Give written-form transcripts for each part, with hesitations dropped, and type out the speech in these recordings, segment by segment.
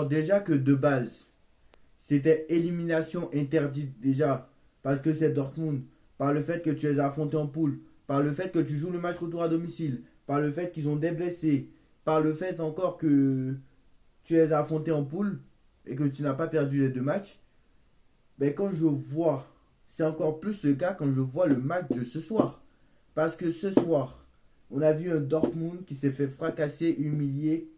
Alors déjà que de base, c'était élimination interdite déjà, parce que c'est Dortmund, par le fait que tu les as affrontés en poule, par le fait que tu joues le match retour à domicile, par le fait qu'ils ont des blessés, par le fait encore que tu les as affrontés en poule et que tu n'as pas perdu les deux matchs, ben quand je vois, c'est encore plus le cas quand je vois le match de ce soir. Parce que ce soir, on a vu un Dortmund qui s'est fait fracasser, humilier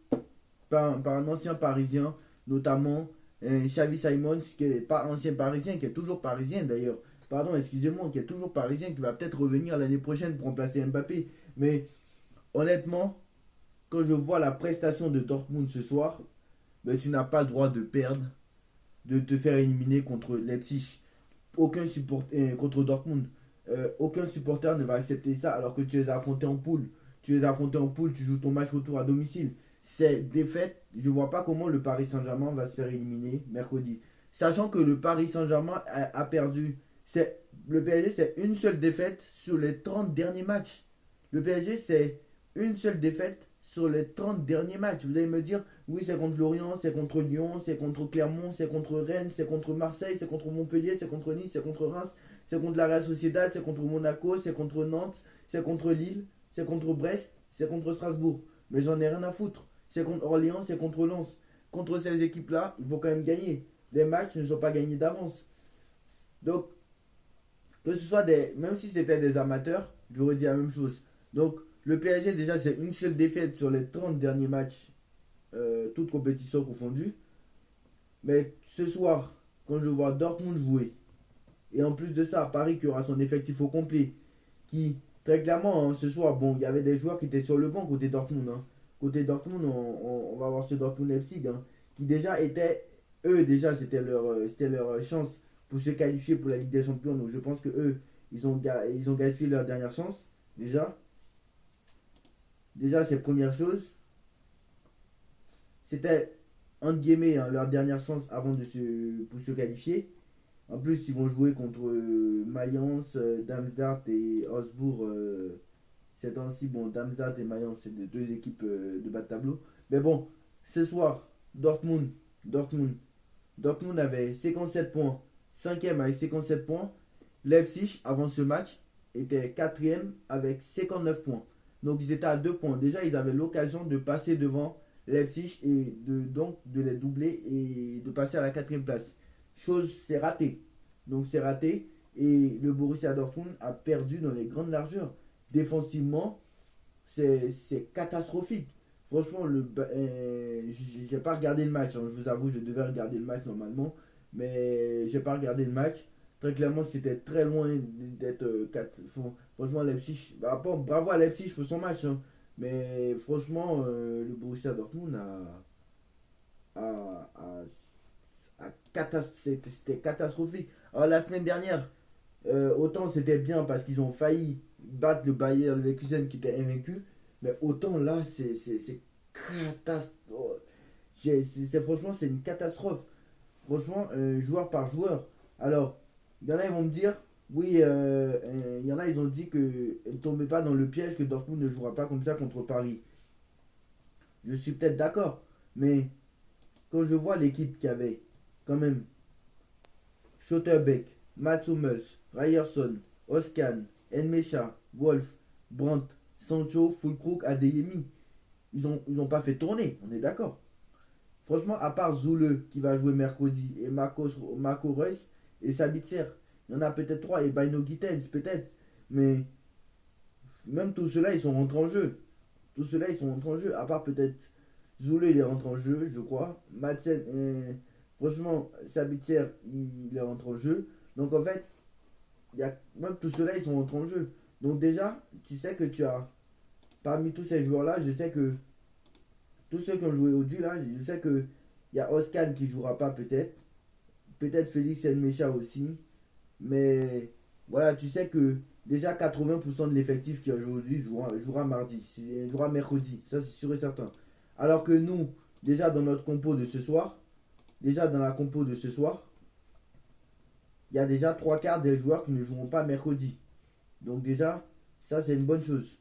par un ancien Parisien, notamment Xavi Simons, qui n'est pas ancien Parisien, qui est toujours Parisien d'ailleurs. Pardon, excusez-moi, qui est toujours Parisien, qui va peut-être revenir l'année prochaine pour remplacer Mbappé. Mais honnêtement, quand je vois la prestation de Dortmund ce soir, ben, tu n'as pas le droit de perdre, de te faire éliminer contre Leipzig. Aucun supporter contre Dortmund. Aucun supporter ne va accepter ça alors que tu les as affrontés en poule. Tu les as affrontés en poule, tu joues ton match retour à domicile. C'est défaite. Je ne vois pas comment le Paris Saint-Germain va se faire éliminer mercredi. Sachant que le Paris Saint-Germain a perdu. Le PSG, c'est une seule défaite sur les 30 derniers matchs. Le PSG, c'est une seule défaite sur les 30 derniers matchs. Vous allez me dire, oui, c'est contre Lorient, c'est contre Lyon, c'est contre Clermont, c'est contre Rennes, c'est contre Marseille, c'est contre Montpellier, c'est contre Nice, c'est contre Reims, c'est contre la Real Sociedad, c'est contre Monaco, c'est contre Nantes, c'est contre Lille, c'est contre Brest, c'est contre Strasbourg. Mais j'en ai rien à foutre. C'est contre Orléans, c'est contre Lens. Contre ces équipes-là, il faut quand même gagner. Les matchs ne sont pas gagnés d'avance. Donc, que ce soit des. Même si c'était des amateurs, j'aurais dit la même chose. Donc, le PSG, déjà, c'est une seule défaite sur les 30 derniers matchs, toutes compétitions confondues. Mais ce soir, quand je vois Dortmund jouer, et en plus de ça, Paris qui aura son effectif au complet, qui, très clairement, hein, ce soir, bon, il y avait des joueurs qui étaient sur le banc côté Dortmund. Hein. Côté Dortmund, on va voir ce Dortmund Leipzig, hein, qui déjà étaient, eux, déjà, c'était leur chance pour se qualifier pour la Ligue des Champions. Donc je pense que eux, ils ont gaspillé leur dernière chance, déjà. Déjà, c'est première chose. C'était, entre guillemets, hein, leur dernière chance avant pour se qualifier. En plus, ils vont jouer contre Mayence, Darmstadt et Augsbourg. Ces temps-ci, bon, Darmstadt et Mayence, c'est deux équipes de bas de tableau. Mais bon, ce soir, Dortmund, Dortmund avait 57 points. Cinquième avec 57 points. Leipzig, avant ce match, était quatrième avec 59 points. Donc ils étaient à 2 points. Déjà, ils avaient l'occasion de passer devant Leipzig et donc de les doubler et de passer à la quatrième place. Chose, c'est raté. Donc c'est raté. Et le Borussia Dortmund a perdu dans les grandes largeurs. Défensivement, c'est catastrophique. Franchement, j'ai pas regardé le match. Hein. Je vous avoue, je devais regarder le match normalement. Mais j'ai pas regardé le match. Très clairement, c'était très loin d'être franchement, Leipzig. Bravo à Leipzig pour son match. Hein. Mais franchement, le Borussia Dortmund a, a, c'était catastrophique. Alors, la semaine dernière, autant c'était bien parce qu'ils ont failli battre le Bayer Leverkusen qui était invaincu. Mais autant là, c'est catastrophe. Franchement, c'est une catastrophe. Franchement, joueur par joueur. Alors, il y en a, ils vont me dire, oui, il y en a, ils ont dit que ne tombez pas dans le piège que Dortmund ne jouera pas comme ça contre Paris. Je suis peut-être d'accord, mais quand je vois l'équipe qu'il y avait, quand même, Schotterbeck, Mats Hummels, Ryerson, Oskan, Enmecha, Wolf, Brandt, Sancho, Fulkrug, Adeyemi, ils ont pas fait tourner, on est d'accord. Franchement, à part Zoule qui va jouer mercredi et Marco Reus et Sabitzer, il y en a peut-être trois et Baino Gittens peut-être. Mais même tous ceux-là, ils sont rentrés en jeu. Tous ceux-là, ils sont rentrés en jeu. À part peut-être Zoule, il est rentré en jeu, je crois. Madsen, franchement, Sabitzer, il est rentré en jeu. Donc en fait, même tous ceux-là, ils sont rentrés en jeu. Donc déjà, tu sais que tu as, parmi tous ces joueurs-là, je sais que tous ceux qui ont joué au du là, je sais que il y a Oscan qui jouera pas peut-être. Peut-être Félix Nmecha aussi. Mais voilà, tu sais que déjà 80% de l'effectif qui a joué aujourd'hui jouera mardi. Jouera mercredi. Ça c'est sûr et certain. Alors que nous, déjà dans notre compo de ce soir, déjà dans la compo de ce soir, il y a déjà trois quarts des joueurs qui ne joueront pas mercredi. Donc déjà, ça c'est une bonne chose.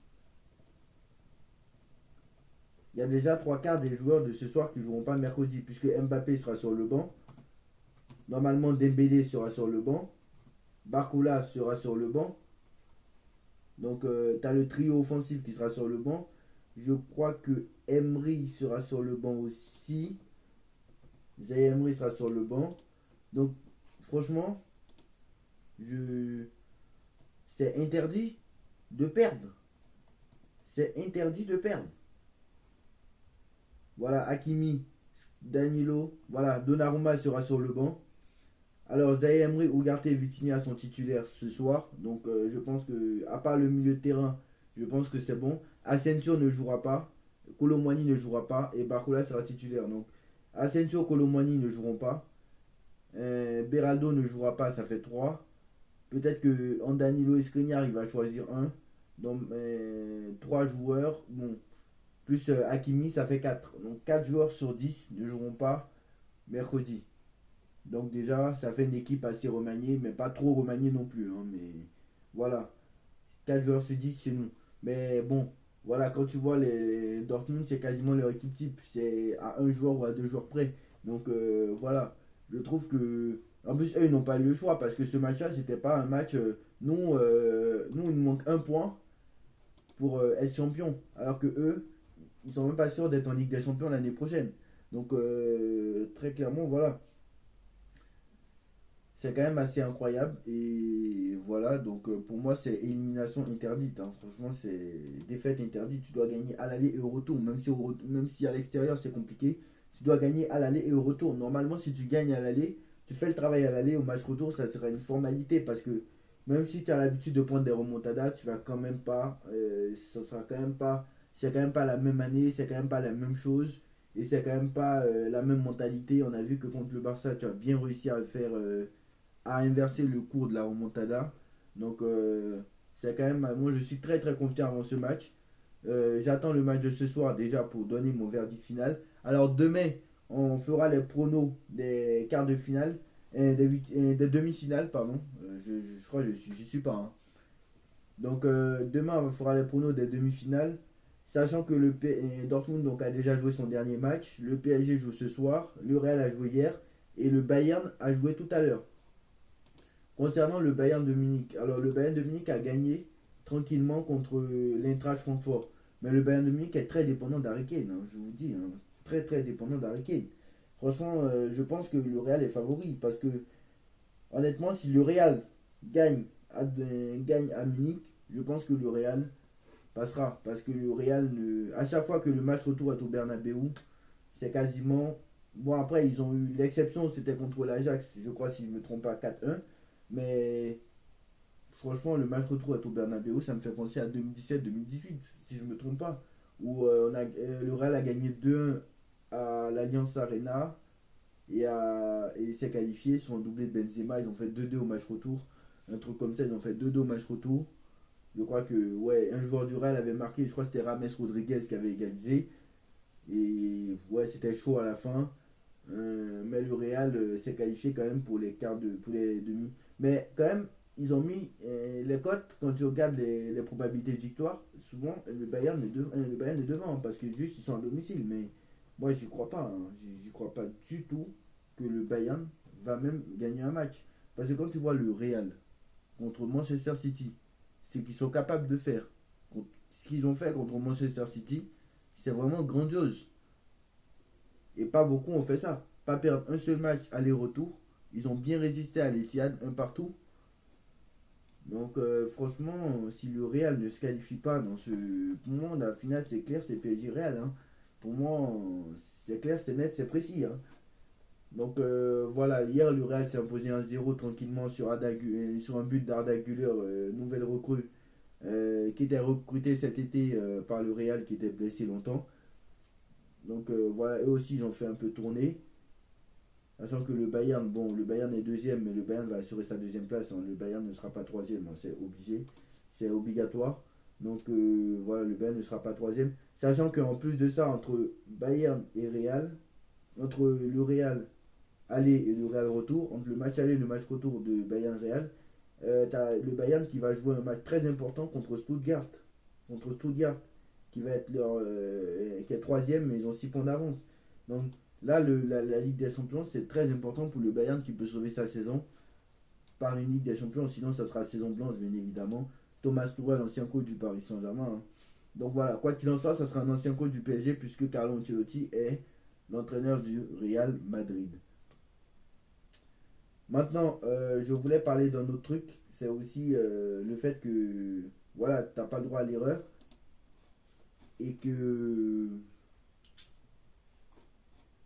il y a déjà trois quarts des joueurs de ce soir qui ne joueront pas mercredi, puisque Mbappé sera sur le banc. Normalement, Dembélé sera sur le banc. Barcola sera sur le banc. Donc, tu as le trio offensif qui sera sur le banc. Je crois que Emery sera sur le banc aussi. Zaïre Emery sera sur le banc. Donc, franchement, je... c'est interdit de perdre. C'est interdit de perdre. Voilà, Hakimi, Danilo, voilà, Donnarumma sera sur le banc. Alors, Zaïre Emery, Ugarte et Vitinha sont titulaires ce soir. Donc, je pense que, à part le milieu de terrain, je pense que c'est bon. Asensio ne jouera pas. Kolo Muani ne jouera pas. Et Barcola sera titulaire. Donc, Asensio, Kolo Muani ne joueront pas. Beraldo ne jouera pas, ça fait 3. Peut-être que en Danilo et Skriniar, il va choisir un. Donc, 3 joueurs. Bon, plus Hakimi, ça fait 4. Donc, 4 joueurs sur 10 ne joueront pas mercredi. Donc déjà, ça fait une équipe assez remaniée, mais pas trop remaniée non plus. Hein, mais voilà, 4 joueurs sur 10 chez nous. Mais bon, voilà, quand tu vois les Dortmund, c'est quasiment leur équipe type. C'est à un joueur ou à 2 joueurs près. Donc voilà, je trouve que... En plus, eux, ils n'ont pas eu le choix parce que ce match-là, c'était pas un match... nous, il nous manque un point pour être champion. Alors que eux, ils sont même pas sûrs d'être en Ligue des Champions l'année prochaine. Donc très clairement, voilà. C'est quand même assez incroyable. Et voilà, donc pour moi, c'est élimination interdite. Hein. Franchement, c'est défaite interdite. Tu dois gagner à l'aller et au retour. Même si à l'extérieur, c'est compliqué. Tu dois gagner à l'aller et au retour. Normalement, si tu gagnes à l'aller, tu fais le travail à l'aller. Au match retour, ça sera une formalité. Parce que même si tu as l'habitude de prendre des remontadas, tu vas quand même pas. Ça sera quand même pas. C'est quand même pas la même année. C'est quand même pas la même chose. Et c'est quand même pas la même mentalité. On a vu que contre le Barça, tu as bien réussi à le faire. À inverser le cours de la remontada. Donc, c'est quand même. Moi, je suis très très confiant avant ce match. J'attends le match de ce soir déjà pour donner mon verdict final. Alors, demain, on fera les pronos des quarts de finale. Des demi-finales, pardon. Je crois que j'y suis pas. Hein. Donc, demain, on fera les pronos des demi-finales. Sachant que Dortmund donc, a déjà joué son dernier match. Le PSG joue ce soir. Le Real a joué hier. Et le Bayern a joué tout à l'heure. Concernant le Bayern de Munich, alors le Bayern de Munich a gagné tranquillement contre l'Eintracht Francfort. Mais le Bayern de Munich est très dépendant d'Harry Kane, hein, je vous dis. Hein, très très dépendant d'Harry Kane. Franchement, je pense que le Real est favori. Parce que, honnêtement, si le Real gagne à Munich, je pense que le Real passera. Parce que le Real, à chaque fois que le match retour est au Bernabeu, c'est quasiment... Bon, après, ils ont eu l'exception, c'était contre l'Ajax, je crois, si je ne me trompe pas, 4-1. Mais franchement, le match retour est au Bernabeu, ça me fait penser à 2017-2018, si je ne me trompe pas. Où le Real a gagné 2-1 à l'Allianz Arena et s'est qualifié sur un doublé de Benzema. Ils ont fait 2-2 au match retour. Un truc comme ça, ils ont fait 2-2 au match retour. Je crois que ouais, un joueur du Real avait marqué, je crois que c'était Rames Rodriguez qui avait égalisé. Et ouais, c'était chaud à la fin. Mais le Real s'est qualifié quand même pour les quarts pour les demi. Mais quand même, ils ont mis les cotes, quand tu regardes les probabilités de victoire, souvent le Bayern est devant, hein, parce que juste ils sont à domicile. Mais moi, j'y crois pas. Hein. J'y crois pas du tout que le Bayern va même gagner un match. Parce que quand tu vois le Real contre Manchester City, ce qu'ils sont capables de faire, ce qu'ils ont fait contre Manchester City, c'est vraiment grandiose. Et pas beaucoup ont fait ça. Pas perdre un seul match aller-retour. Ils ont bien résisté à l'Etihad, un partout. Donc franchement, si le Real ne se qualifie pas dans ce... Pour moi, la finale, c'est clair, c'est PSG Real. Hein. Pour moi, c'est clair, c'est net, c'est précis. Hein. Donc voilà, hier, le Real s'est imposé 1-0 tranquillement sur un but d'Arda Güler, nouvelle recrue, qui était recrutée cet été par le Real, qui était blessé longtemps. Donc voilà, eux aussi, ils ont fait un peu tourner. Sachant que le Bayern, bon, le Bayern est deuxième, mais le Bayern va assurer sa deuxième place. Hein. Le Bayern ne sera pas troisième, hein. C'est obligé, c'est obligatoire. Donc voilà, le Bayern ne sera pas troisième. Sachant qu'en plus de ça, entre Bayern et Real, entre le Real aller et le Real retour, entre le match aller et le match retour de Bayern Real, tu as le Bayern qui va jouer un match très important contre Stuttgart. Contre Stuttgart, qui va être qui est troisième, mais ils ont 6 points d'avance. Donc là, la Ligue des Champions, c'est très important pour le Bayern qui peut sauver sa saison par une Ligue des Champions. Sinon, ça sera saison blanche, bien évidemment. Thomas Tuchel, ancien coach du Paris Saint-Germain, hein. Donc voilà, quoi qu'il en soit, ça sera un ancien coach du PSG puisque Carlo Ancelotti est l'entraîneur du Real Madrid. Maintenant, je voulais parler d'un autre truc. C'est aussi le fait que voilà, tu n'as pas le droit à l'erreur et que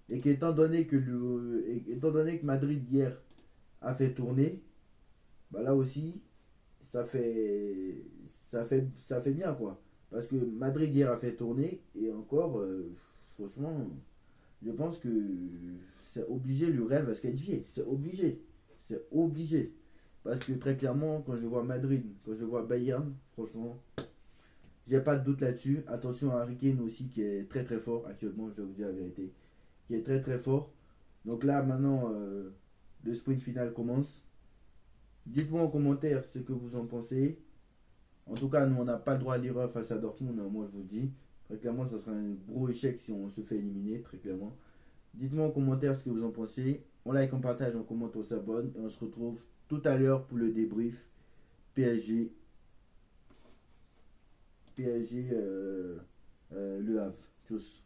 étant donné que Madrid hier a fait tourner, bah là aussi ça fait bien quoi. Parce que Madrid hier a fait tourner et encore franchement, je pense que c'est obligé, le Real va se qualifier, c'est obligé. C'est obligé. Parce que très clairement, quand je vois Madrid, quand je vois Bayern, franchement, j'ai pas de doute là-dessus. Attention à Harry Kane aussi qui est très très fort actuellement, je dois vous dire la vérité. Qui est très très fort. Donc là maintenant, le sprint final commence. Dites-moi en commentaire ce que vous en pensez. En tout cas, nous on n'a pas le droit à l'erreur face à Dortmund, hein, moi je vous le dis. Très clairement, ça sera un gros échec si on se fait éliminer, très clairement. Dites-moi en commentaire ce que vous en pensez. On like, on partage, on commente, on s'abonne. Et on se retrouve tout à l'heure pour le débrief PSG. PSG Le Havre. Tchuss.